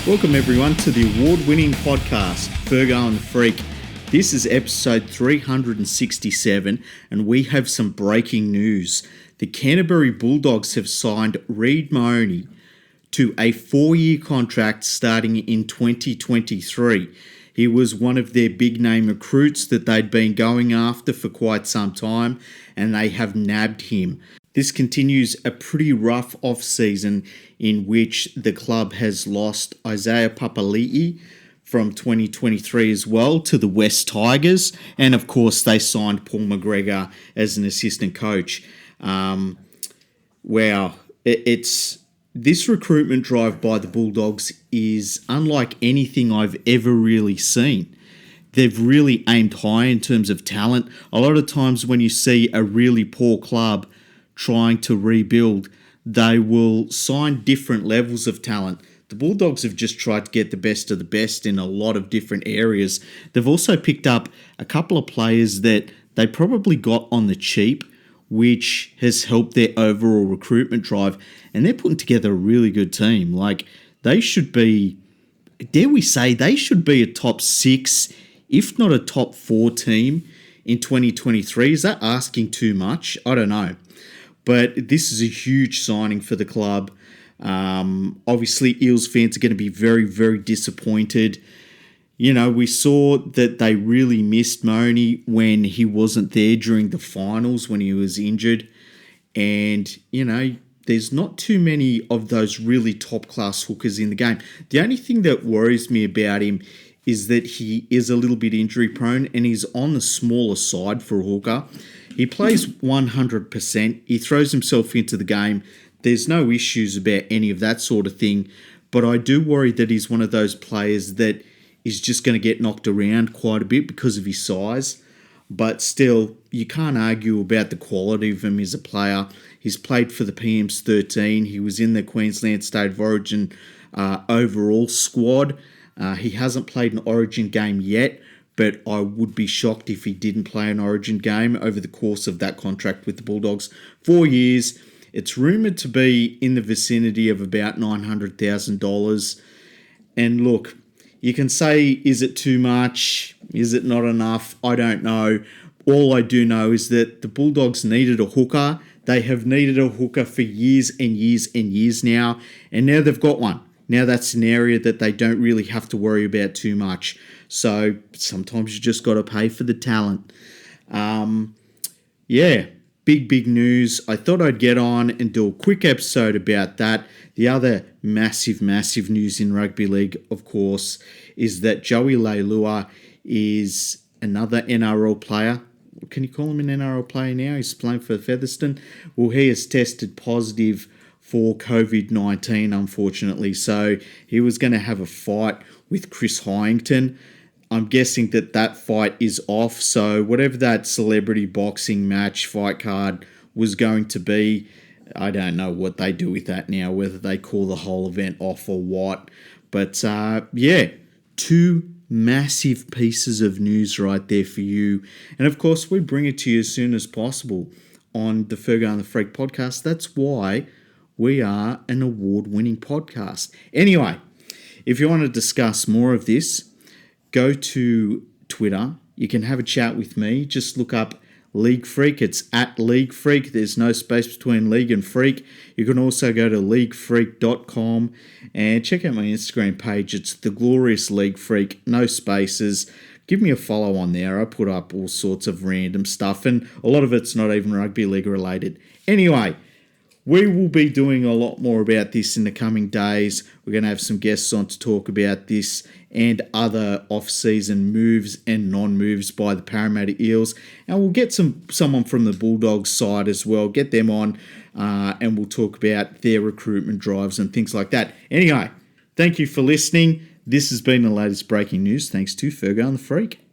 Welcome everyone to the award-winning podcast, Fergo and the Freak. This is episode 367 and we have some breaking news. The Canterbury Bulldogs have signed Reed Mahoney to a 4-year contract starting in 2023. He was one of their big-name recruits that they'd been going after for quite some time, and they have nabbed him. This continues a pretty rough off-season in which the club has lost Isaiah Papali'i from 2023 as well to the West Tigers, and of course they signed Paul McGregor as an assistant coach. This recruitment drive by the Bulldogs is unlike anything I've ever really seen. They've really aimed high in terms of talent. A lot of times when you see a really poor club trying to rebuild, they will sign different levels of talent. The Bulldogs have just tried to get the best of the best in a lot of different areas. They've also picked up a couple of players that they probably got on the cheap, which has helped their overall recruitment drive. And they're putting together a really good team. Like, they should be, dare we say, they should be a top 6, if not a top 4 team in 2023. Is that asking too much? I don't know. But this is a huge signing for the club. Obviously, Eels fans are going to be very, very disappointed. You know, we saw that they really missed Mahoney when he wasn't there during the finals when he was injured. And, you know, there's not too many of those really top-class hookers in the game. The only thing that worries me about him is that he is a little bit injury-prone and he's on the smaller side for a hooker. He plays 100%. He throws himself into the game. There's no issues about any of that sort of thing. But I do worry that he's one of those players that is just going to get knocked around quite a bit because of his size. But still, you can't argue about the quality of him as a player. He's played for the PM's 13. He was in the Queensland State of Origin overall squad. He hasn't played an Origin game yet, but I would be shocked if he didn't play an Origin game over the course of that contract with the Bulldogs. 4 years. It's rumoured to be in the vicinity of about $900,000. And look, you can say, is it too much? Is it not enough? I don't know. All I do know is that the Bulldogs needed a hooker. They have needed a hooker for years and years and years now. And now they've got one. Now that's an area that they don't really have to worry about too much. So sometimes you just got to pay for the talent. Big news. I thought I'd get on and do a quick episode about that. The other massive news in rugby league, of course, is that Joey Leilua is another NRL player. Can you call him an NRL player now? He's playing for Featherston. Well, he has tested positive for COVID-19, unfortunately. So he was going to have a fight with Chris Hyington. I'm guessing that fight is off. So whatever that celebrity boxing match fight card was going to be, I don't know what they do with that now, whether they call the whole event off or what. But 2 massive pieces of news right there for you. And of course, we bring it to you as soon as possible on the Fergo and the Freak podcast. That's why we are an award-winning podcast. Anyway, if you want to discuss more of this, go to Twitter. You can have a chat with me. Just look up LeagueFreak. It's at LeagueFreak. There's no space between League and Freak. You can also go to LeagueFreak.com and check out my Instagram page. It's The Glorious LeagueFreak. No spaces. Give me a follow on there. I put up all sorts of random stuff, and a lot of it's not even rugby league related. Anyway, we will be doing a lot more about this in the coming days. We're going to have some guests on to talk about this and other off-season moves and non-moves by the Parramatta Eels. And we'll get someone from the Bulldogs side as well, get them on, and we'll talk about their recruitment drives and things like that. Anyway, thank you for listening. This has been the latest breaking news. Thanks to Fergo and the Freak.